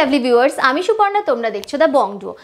Lovely viewers, আমি সুপর্ণা, তোমরা দেখছো দ্য বং ডুও।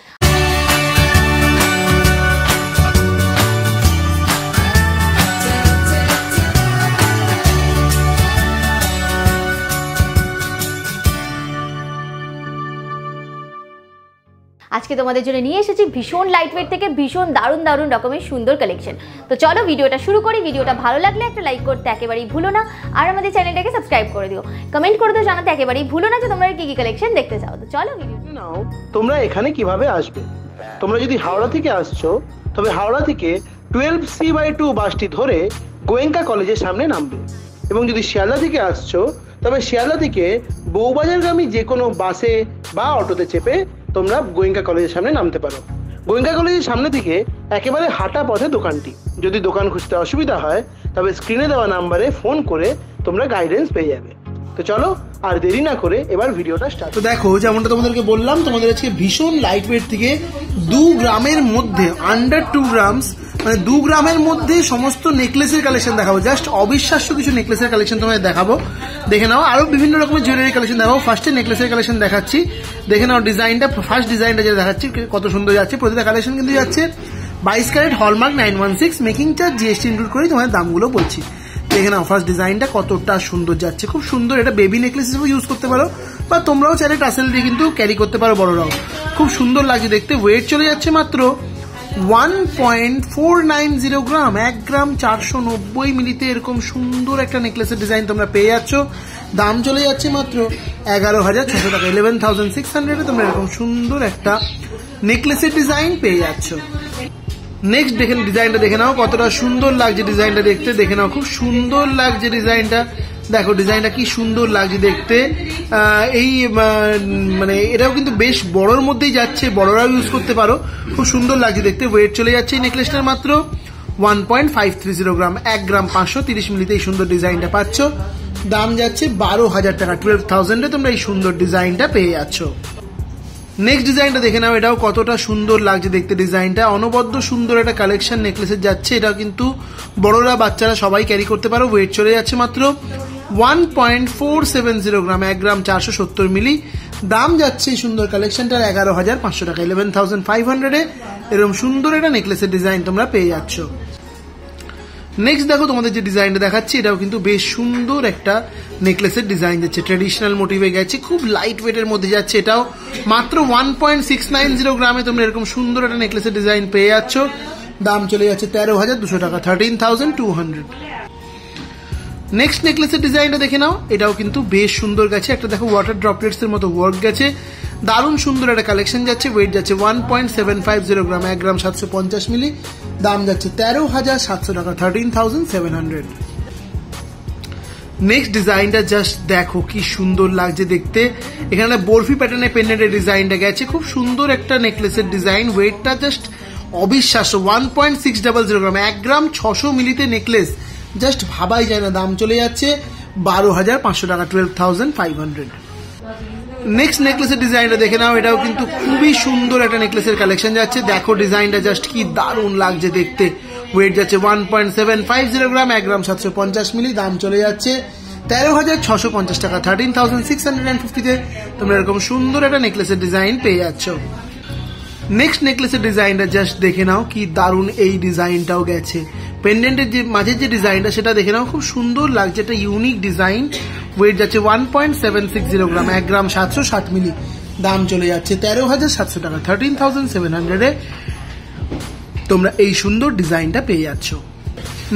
আজকে তোমাদের জন্য নিয়ে এসেছি ভীষণ লাইটওয়েট থেকে ভীষণ দারুণ দারুণ রকমের সুন্দর কালেকশন। তো চলো ভিডিওটা শুরু করি। ভিডিওটা ভালো লাগলে একটা লাইক করতে একেবারেই ভুলো না, আর আমাদের চ্যানেলটাকে সাবস্ক্রাইব করে দিও। কমেন্ট করে তো জানাতে একেবারেই ভুলো না যে তোমরা কি কি কালেকশন দেখতে চাও। তো চলো ভিডিও নাও। তোমরা এখানে কিভাবে আসবে? তোমরা যদি হাওড়া থেকে আসছো তবে হাওড়া থেকে 12C/2 বাসটি ধরে গোয়েঙ্কা কলেজের সামনে নামবে, এবং যদি শিয়ালদা থেকে আসছো তবে শিয়ালদা থেকে বউবাজারগামী যে কোনো বাসে বা অটোতে চেপে তোমরা গোয়েঙ্কা কলেজের সামনে নামতে পারো। গোয়েঙ্কা কলেজের সামনে থেকে একেবারে হাঁটা পথে দোকানটি। যদি দোকান খুঁজতে অসুবিধা হয় তবে স্ক্রিনে দেওয়া নাম্বারে ফোন করে তোমরা গাইডেন্স পেয়ে যাবে। তো চলো আর দেরি না করে এবার ভিডিওটা স্টার্ট। তো দেখো, যেমনটা তোমাদেরকে বললাম, তোমাদের আজকে ভীষণ লাইট ওয়েট থেকে 2 গ্রামের মধ্যে, আন্ডার 2 গ্রামস, মানে 2 গ্রামের মধ্যে সমস্ত নেকলেসের কালেকশন দেখাবো। জাস্ট অবিশ্বাস্য কিছু নেকলেসের কালেকশন তোমাদের দেখাবো, দেখে নাও। আরো বিভিন্ন রকমের জুয়েলারি কালেকশন দেখাবো। ফার্স্টে নেকলেসের কালেকশন দেখাচ্ছি, দেখে নাও ডিজাইনটা। ফার্স্ট ডিজাইনটা যেটা দেখাচ্ছি কত সুন্দর যাচ্ছে। প্রতিটা কালেকশন কিন্তু যাচ্ছে 22 carat hallmark 916, making charge GST include করে তোমাদের দামগুলো বলছি। দেখে নাও ফার্স্ট ডিজাইনটা কতটা সুন্দর যাচ্ছে, খুব সুন্দর। এটা বেবি নেকলেস হিসেবে ইউজ করতে পারো, বা তোমরাও চাইলে টাসেল দিয়ে কিন্তু ক্যারি করতে পারো, বড়রাও। খুব সুন্দর লাগছে দেখতে। ওয়েট চলে যাচ্ছে মাত্র 1.490 গ্রাম, 1 গ্রাম 490 মিলিতে এরকম সুন্দর একটা নেকলেসের ডিজাইন তোমরা পেয়ে যাচ্ছ। দাম চলে যাচ্ছে মাত্র 11,600 টাকা, 11,600 তোমরা এরকম সুন্দর একটা নেকলেসের ডিজাইন পেয়ে যাচ্ছ। নেক্সট দেখেন ডিজাইনটা, দেখে নাও কতটা সুন্দর লাগছে ডিজাইনটা দেখতে। দেখে নাও খুব সুন্দর লাগছে ডিজাইনটা। দেখো ডিজাইনটা কি সুন্দর লাগছে দেখতে। এই মানে এটাও কিন্তু বেশ বড়োর মধ্যেই যাচ্ছে, বড়রাও ইউজ করতে পারো। খুব সুন্দর লাগছে দেখতে। ওয়েট চলে যাচ্ছে এই নেকলেসটার মাত্র 1.530 গ্রাম, 1 গ্রাম 530 মিলিতে এই সুন্দর ডিজাইনটা পাচ্ছ। দাম যাচ্ছে 12,000 টাকা, 12,000-এ তোমরা এই সুন্দর ডিজাইনটা পেয়ে যাচ্ছ। নেক্সট ডিজাইনটা দেখে নাও, এটাও কতটা সুন্দর লাগছে দেখতে ডিজাইনটা। অনবদ্য সুন্দর একটা কালেকশন নেকলেসের যাচ্ছে। এটাও কিন্তু বড়রা বাচ্চারা সবাই ক্যারি করতে পারো। ওয়েট চলে যাচ্ছে মাত্র 1.470 গ্রাম, 1 গ্রাম 470 মিলি। দাম যাচ্ছে এই সুন্দর কালেকশনটার 11,500 টাকা, 11,500-এ এরকম সুন্দর একটা নেকলেসের ডিজাইন তোমরা পেয়ে যাচ্ছ। নেক্সট দেখো তোমাদের যে ডিজাইনটা দেখাচ্ছি, এটাও কিন্তু বেশ সুন্দর একটা নেকলেসের ডিজাইন যাচ্ছে, ট্রেডিশনাল মোটিভে গেছে, খুব লাইট ওয়েটের মধ্যে যাচ্ছে। এটাও মাত্র 1.690 গ্রামে তোমরা এরকম সুন্দর একটা নেকলেসের ডিজাইন পেয়ে যাচ্ছ। দাম চলে যাচ্ছে 13,200 টাকা, 13,200। নেক্সট নেকলেসের ডিজাইনটা দেখে নাও, এটাও কিন্তু বেশ সুন্দর গেছে। একটা দেখো ওয়াটার ড্রপলেটস এর মতো ওয়ার্ক গেছে, দারুণ সুন্দর একটা কালেকশন যাচ্ছে। ওয়েট যাচ্ছে 1.750 গ্রাম, 1 গ্রাম 750 মিলি। দাম যাচ্ছে 13,700 টাকা, 13,700। নেক্সট ডিজাইনটা জাস্ট দেখো কি সুন্দর লাগছে দেখতে। এখানে বরফি প্যাটার্নের পেন্ডেন্টের ডিজাইনটা গেছে, খুব সুন্দর একটা নেকলেসের ডিজাইন। ওয়েটটা জাস্ট অবিশ্বাস্য, 1.600 গ্রাম, 1 গ্রাম 600 মিলিতে নেকলেস, জাস্ট ভাবাই যায় না। দাম চলে যাচ্ছে 12,500 টাকা, 12,500। নেক্সট নেকলেসের ডিজাইনটা দেখে নাও, এটাও কিন্তু খুবই সুন্দর একটা নেকলেসের কালেকশন যাচ্ছে। দেখো ডিজাইনটা জাস্ট কি দারুণ লাগছে দেখতে। ওয়েট যাচ্ছে 1.750 গ্রাম, 1 গ্রাম 750 মিলি। দাম চলে যাচ্ছে 13,650 টাকা, 13,650-তে তোমরা এরকম সুন্দর একটা নেকলেসের ডিজাইন পেয়ে যাচ্ছ। নেক্সট নেকলেসের ডিজাইনটা জাস্ট দেখে নাও কি দারুণ এই ডিজাইনটাও গেছে। পেন্ডেন্টের যে মাঝের যে ডিজাইনটা সেটা দেখে নাও, খুব সুন্দর লাগছে, একটা ইউনিক ডিজাইন। ওয়েট যাচ্ছে 1.760 গ্রাম, 1 গ্রাম 760 মিলি। দাম চলে যাচ্ছে 13,700 টাকা, 13,700-এ তোমরা এই সুন্দর ডিজাইনটা পেয়ে যাচ্ছ।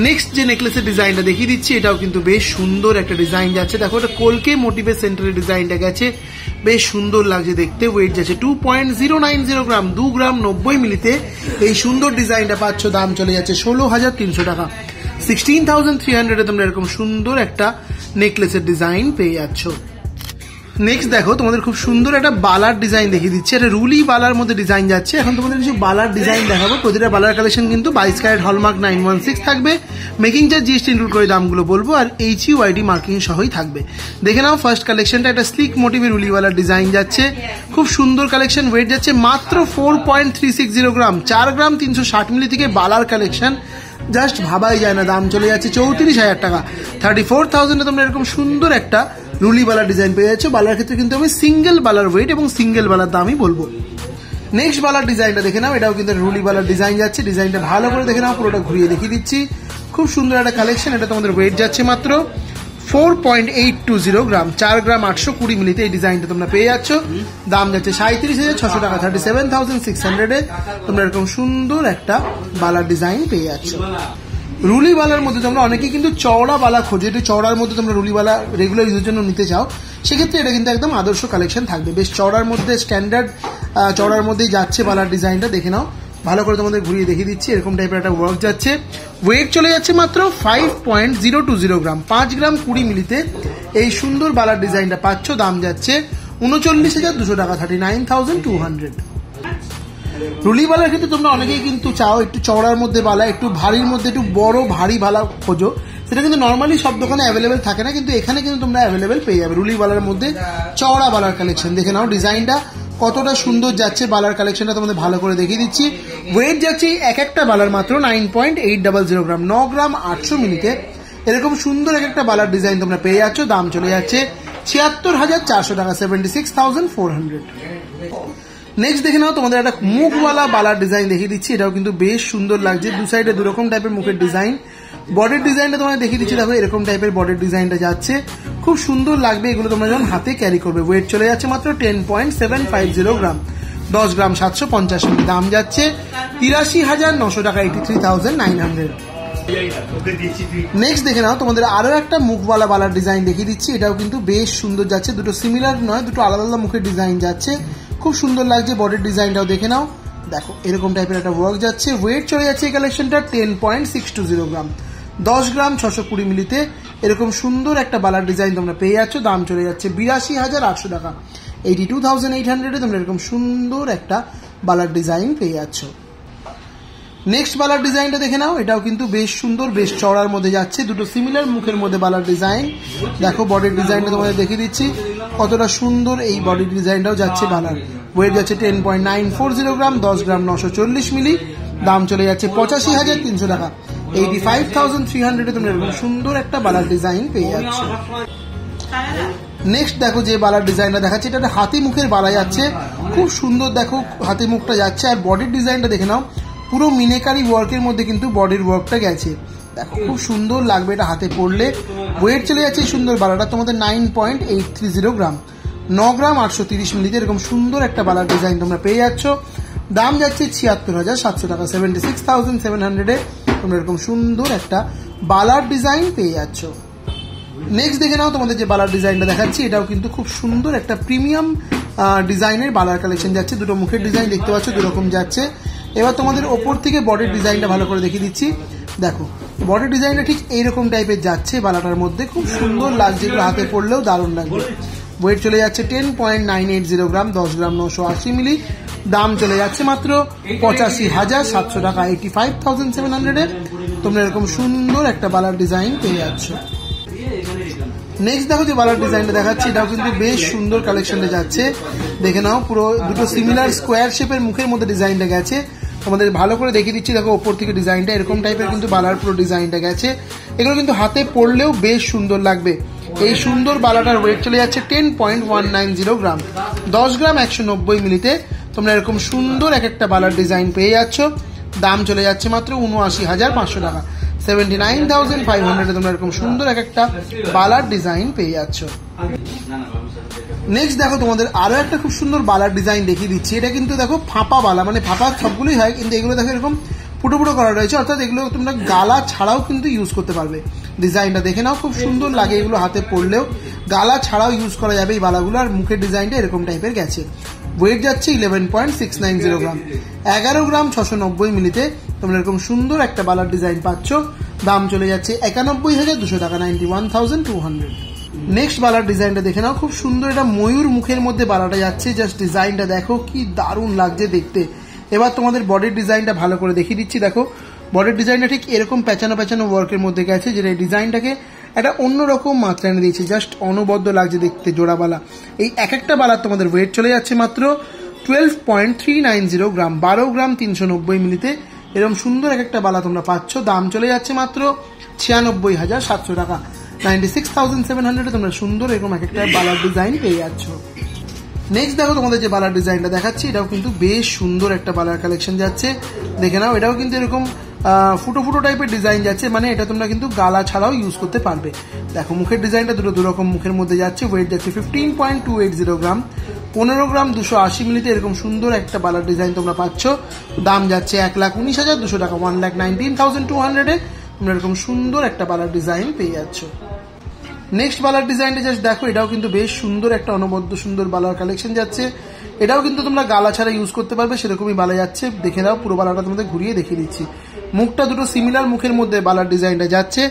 নেক্সট যে নেকলেসের ডিজাইনটা দেখিয়ে দিচ্ছি, এটাও কিন্তু বেশ সুন্দর একটা ডিজাইন যাচ্ছে। দেখো এটা কলকে মোটিভের সেন্টারের ডিজাইনটা গেছে, বেশ সুন্দর লাগছে দেখতে। ওয়েট যাচ্ছে 2.090 গ্রাম, 2 গ্রাম 90 মিলিতে এই সুন্দর ডিজাইনটা পাচ্ছ। দাম চলে যাচ্ছে 16,300 টাকা, 16,300-এ তোমরা এরকম সুন্দর একটা নেকলেসের ডিজাইন পেয়ে যাচ্ছ। নেক্সট দেখো তোমাদের খুব সুন্দর একটা বালার ডিজাইন দেখিয়ে দিচ্ছে। এটা রুলি বালার মধ্যে ডিজাইন যাচ্ছে। এখন তোমাদের কিছু বালার ডিজাইন দেখাবো। প্রতিটা বালার কালেকশন কিন্তু 22 ক্যারেট হলমার্ক 916 থাকবে, মেকিং চার্জ জিএসটি ইনক্লুড করে দামগুলো বলবো, আর HUID মার্কিং সহই থাকবে। দেখে নাও ফার্স্ট কালেকশনটা, একটা স্লিক মোটিভের রুলিওয়ালার ডিজাইন যাচ্ছে, খুব সুন্দর কালেকশন। ওয়েট যাচ্ছে মাত্র 4.360 গ্রাম, 4 গ্রাম 360 মিলি থেকে বালার কালেকশন, জাস্ট ভাবাই যায় না। দাম চলে যাচ্ছে 34,000 টাকা, 34,000-এ তোমরা এরকম সুন্দর একটা রুলি বালার ডিজাইন পেয়ে যাচ্ছ। বালার ক্ষেত্রে কিন্তু আমি সিঙ্গেল বালার ওয়েট এবং সিঙ্গেল বালার দামই বলবো। নেক্সট বালার ডিজাইনটা দেখে নাও, এটাও কিন্তু রুলি বালার ডিজাইন যাচ্ছে। ডিজাইনটা ভালো করে দেখে নাও, পুরোটা ঘুরিয়ে দেখিয়ে দিচ্ছি। খুব সুন্দর একটা কালেকশন। এটা তোমাদের ওয়েট যাচ্ছে মাত্র 4.820 গ্রাম, 4 গ্রাম 820 মিলিতে এই ডিজাইনটা তোমরা পেয়ে যাচ্ছ। দাম যাচ্ছে 37,600 টাকা, 37,600 তোমরা এরকম সুন্দর একটা বালার ডিজাইন পেয়ে যাচ্ছ। রুলি বালার মধ্যে তোমরা অনেকেই কিন্তু চওড়া বালা খোঁজো, এটা চওড়ার মধ্যে তোমরা রুলি বালা রেগুলার ইউজের জন্য নিতে চাও, সেক্ষেত্রে এটা কিন্তু একদম আদর্শ কালেকশন থাকবে। বেশ চওড়ার মধ্যে, স্ট্যান্ডার্ড চওড়ার মধ্যেই যাচ্ছে বালার ডিজাইনটা। দেখে নাও, ভালো করে তোমাদের ঘুরিয়ে দেখিয়ে দিচ্ছি। এরকম টাইপের একটা ওয়ার্ক যাচ্ছে। ওয়েট চলে যাচ্ছে মাত্র 5.020 গ্রাম, 5 গ্রাম 20 মিলিতে এই সুন্দর বালার ডিজাইনটা পাচ্ছ। দাম যাচ্ছে 39,200 টাকা, 39,200। রুলি বালার ক্ষেত্রে তোমরা অনেকেই কিন্তু চাও একটু চওড়ার মধ্যে বালা, একটু ভারীর মধ্যে একটু বড় ভারী বালা খোঁজো, সেটা কিন্তু নর্মালি সব দোকানে অ্যাভেলেবেল থাকে না, কিন্তু এখানে কিন্তু তোমরা অ্যাভেলেবেল পেয়ে যাবে। রুলি বালার মধ্যে চওড়া বালার কালেকশন দেখে নাও, ডিজাইনটা কতটা সুন্দর যাচ্ছে। বালার কালেকশনটা তোমাদের ভালো করে দেখিয়ে দিচ্ছি। ওয়েট যাচ্ছে এক একটা বালার মাত্র 9.800 গ্রাম, 9 গ্রাম 800 মিলিতে এরকম সুন্দর এক একটা বালার ডিজাইন তোমরা পেয়ে যাচ্ছ। দাম চলে যাচ্ছে 76,400 টাকা, 76,400। নেক্সট দেখে নাও, তোমাদের একটা মুখওয়ালা বালার ডিজাইন দেখিয়ে দিচ্ছি। এটাও কিন্তু বেশ সুন্দর লাগছে, দু সাইডে দুরকম টাইপের মুখের ডিজাইন। বডির ডিজাইনটা তোমাদের দেখিয়ে দিচ্ছি, দেখো এরকম টাইপের বডির ডিজাইনটা যাচ্ছে, খুব সুন্দর লাগবে এগুলো তোমরা যখন হাতে ক্যারি করবে। ওয়েট চলে যাচ্ছে মাত্র 10.750 গ্রাম, 10 গ্রাম 750 মিলি। দাম যাচ্ছে 83,900 টাকা, 83,900। নেক্সট দেখে নাও, তোমাদের আরো একটা মুখওয়ালা বালার ডিজাইন দেখিয়ে দিচ্ছি। এটাও কিন্তু বেশ সুন্দর যাচ্ছে, দুটো সিমিলার নয়, দুটো আলাদা আলাদা মুখের ডিজাইন যাচ্ছে, খুব সুন্দর লাগছে। বডির ডিজাইনটাও দেখে নাও, দেখো এরকম টাইপের একটা ওয়ার্ক যাচ্ছে। ওয়েট চলে যাচ্ছে এই কালেকশনটা 10.620 গ্রাম, 10 গ্রাম 620 মিলিতে এরকম সুন্দর একটা বালার ডিজাইন তোমরা পেয়ে যাচ্ছ। দাম চলে যাচ্ছে 82,800 টাকা, 82,800 তোমরা এরকম সুন্দর একটা বালার ডিজাইন পেয়ে যাচ্ছ। নেক্সট বালার ডিজাইনটা দেখে নাও, এটাও কিন্তু বেশ সুন্দর, বেশ চওড়ার মধ্যে যাচ্ছে, দুটো সিমিলার মুখের মধ্যে বালার ডিজাইন। দেখো বডির ডিজাইনটা তোমাদের দেখিয়ে দিচ্ছি, কতটা সুন্দর এই বডির ডিজাইনটাও যাচ্ছে বালার। ওয়েট যাচ্ছে 10.940 গ্রাম, 10 গ্রাম 940 মিলি। দাম চলে যাচ্ছে 85,300 টাকা, 85,300 তোমরা এরকম সুন্দর একটা বালার ডিজাইন পেয়ে যাচ্ছ। নেক্সট দেখো যে বালার ডিজাইনটা দেখাচ্ছে, এটা একটা হাতি মুখের বালা যাচ্ছে, খুব সুন্দর দেখো হাতি মুখটা যাচ্ছে। আর বডির ডিজাইনটা দেখে নাও, পুরো মিনেকারি ওয়ার্কের মধ্যে কিন্তু বডির ওয়ার্কটা গেছে, দেখো খুব সুন্দর লাগবে এটা হাতে পরলে। ওয়েট চলে যাচ্ছে সুন্দর বালাটা তোমাদের 9.830 গ্রাম, 9 গ্রাম 830 মিলিতে এরকম সুন্দর একটা বালার ডিজাইন তোমরা পেয়ে যাচ্ছ। দাম যাচ্ছে 76,700 টাকা, 76,700 তোমরা এরকম সুন্দর একটা বালার ডিজাইন পেয়ে যাচ্ছ। নেক্সট দেখে নাও, তোমাদের যে বালার ডিজাইনটা দেখাচ্ছি, এটাও কিন্তু খুব সুন্দর একটা প্রিমিয়াম ডিজাইনের বালার কালেকশন যাচ্ছে। দুটো মুখের ডিজাইন দেখতে পাচ্ছ, দুরকম যাচ্ছে। এবার তোমাদের ওপর থেকে বডির ডিজাইনটা ভালো করে দেখিয়ে দিচ্ছি। দেখো বডির ডিজাইনটা ঠিক এইরকম টাইপের যাচ্ছে, বালাটার মধ্যে খুব সুন্দর লাগছে, এগুলো হাতে পড়লেও দারুণ লাগবে। ওয়েট চলে যাচ্ছে 10.980 গ্রাম, 10 গ্রাম 980 মিলি। দাম চলে যাচ্ছে মাত্র 85,700 টাকা, 85,700 তোমরা এরকম সুন্দর একটা বালার ডিজাইন পেয়ে যাচ্ছ। নেক্সট দেখো যে বালার ডিজাইনটা দেখাচ্ছি, এটাও কিন্তু বেশ সুন্দর কালেকশনে যাচ্ছে। দেখে নাও, পুরো দুটো সিমিলার স্কোয়ার শেপের মুখের মধ্যে ডিজাইনটা গেছে। তোমাদের ভালো করে দেখিয়ে দিচ্ছি, দেখো ওপর থেকে ডিজাইনটা এরকম টাইপের কিন্তু বালার পুরো ডিজাইনটা গেছে। এগুলো কিন্তু হাতে পড়লেও বেশ সুন্দর লাগবে। এই সুন্দর বালাটার ওয়েট চলে যাচ্ছে 10.190 গ্রাম, 10 গ্রাম 190 মিলিতে তোমরা এরকম সুন্দর এক একটা বালার ডিজাইন পেয়ে যাচ্ছ। দাম চলে যাচ্ছে মাত্র 79,500 টাকা, 79,500 তোমরা এরকম সুন্দর এক একটা বালার ডিজাইন পেয়ে যাচ্ছ। নেক্সট দেখো, তোমাদের আরো একটা খুব সুন্দর বালার ডিজাইন দেখিয়ে দিচ্ছি। এটা কিন্তু দেখো ফাঁপা বালা, মানে ফাঁপা সবগুলোই হয়, কিন্তু এগুলো দেখো এরকম ফুটো ফুটো করা রয়েছে, অর্থাৎ এগুলো তোমরা গালা ছাড়াও কিন্তু ইউজ করতে পারবে। ডিজাইনটা দেখে নাও, খুব সুন্দর লাগে, এগুলো হাতে পড়লেও গালা ছাড়াও ইউজ করা যাবে এই বালাগুলো। আর মুখের ডিজাইনটা এরকম টাইপের গেছে। ওয়েট যাচ্ছে 11.690 গ্রাম, 11 গ্রাম 690 মিলিতে তোমরা এরকম সুন্দর একটা বালার ডিজাইন পাচ্ছ। দাম চলে যাচ্ছে 91,200 টাকা, 91,200। নেক্সট বালার ডিজাইনটা দেখে নাও, খুব সুন্দর এটা ময়ূর মুখের মধ্যে বালাটা যাচ্ছে। জাস্ট ডিজাইনটা দেখো কি দারুণ লাগছে দেখতে। এবার তোমাদের বডির ডিজাইনটা ভালো করে দেখিয়ে দিচ্ছি। দেখো বডির ডিজাইনটা ঠিক এরকম প্যাচানো প্যাচানো ওয়ার্কের মধ্যে গেছে, যেটা এই ডিজাইনটাকে একটা অন্যরকম মাত্রা এনে দিয়েছে। জাস্ট অনবদ্য লাগছে দেখতে জোড়া বালা। এই এক একটা বালার তোমাদের ওয়েট চলে যাচ্ছে মাত্র 12.390 গ্রাম, 12 গ্রাম 390 মিলিতে এরকম সুন্দর এক একটা বালা তোমরা পাচ্ছ। দাম চলে যাচ্ছে মাত্র 96,700 টাকা, 96,700 তোমরা সুন্দর এরকম এক একটা বালার ডিজাইন পেয়ে যাচ্ছ। নেক্সট দেখো তোমাদের যে বালার ডিজাইনটা দেখাচ্ছি, এটাও কিন্তু বেশ সুন্দর একটা বালার কালেকশন যাচ্ছে, দেখে নাও। এটাও কিন্তু এরকম ফুটো ফুটো টাইপের ডিজাইন যাচ্ছে, মানে এটা তোমরা কিন্তু গালা ছাড়াও ইউজ করতে পারবে। দেখো মুখের ডিজাইনটা দু রকম মুখের মধ্যে যাচ্ছে, ওয়েট যাচ্ছে 15.280 গ্রাম, 15 গ্রাম 280 মিলিতে এরকম সুন্দর একটা বালার ডিজাইন তোমরা পাচ্ছ। দাম যাচ্ছে 1,19,200 টাকা, 1,19,200 তোমরা এরকম সুন্দর একটা বালার ডিজাইন পেয়ে যাচ্ছ। নেক্সট বালার ডিজাইনটা জাস্ট দেখো, এটাও কিন্তু বেশ সুন্দর একটা অনবদ্য সুন্দর বালার কালেকশন যাচ্ছে। এটাও কিন্তু তোমরা গালা ছাড়া ইউজ করতে পারবে, সেরকমই বালা যাচ্ছে। দেখে নাও, পুরো বালাটা তোমাদের ঘুরিয়ে দেখিয়ে দিচ্ছি। মুখটা দুটো সিমিলার মুখের মধ্যে বালার ডিজাইনটা যাচ্ছে,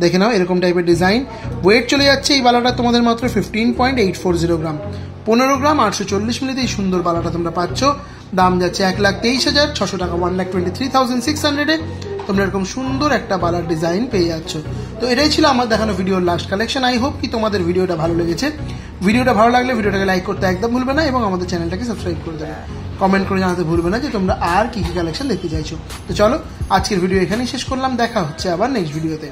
দেখে নাও এরকম টাইপের ডিজাইন। ওয়েট চলে যাচ্ছে এই বালাটা তোমাদের মাত্র 15.840 গ্রাম, 15 গ্রাম 840 মিলিতে এই সুন্দর বালাটা তোমরা পাচ্ছ। দাম যাচ্ছে 1,23,600 টাকা, 1,23,600 তোমরা এরকম সুন্দর একটা বালার ডিজাইন পেয়ে যাচ্ছ। তো এটাই ছিল আমার দেখানো ভিডিওর লাস্ট কালেকশন। আই হোপ কি তোমাদের ভিডিওটা ভালো লেগেছে। ভিডিওটা ভালো লাগলে ভিডিওটাকে লাইক করতে একদম ভুলবে না এবং আমাদের চ্যানেলটাকে সাবস্ক্রাইব করে দেবে। কমেন্ট করে জানাতে ভুলবে না যে তোমরা আর কি কি কালেকশন দেখতে চাইছো। তো চলো আজকের ভিডিও এখানেই শেষ করলাম, দেখা হচ্ছে আবার নেক্সট ভিডিওতে।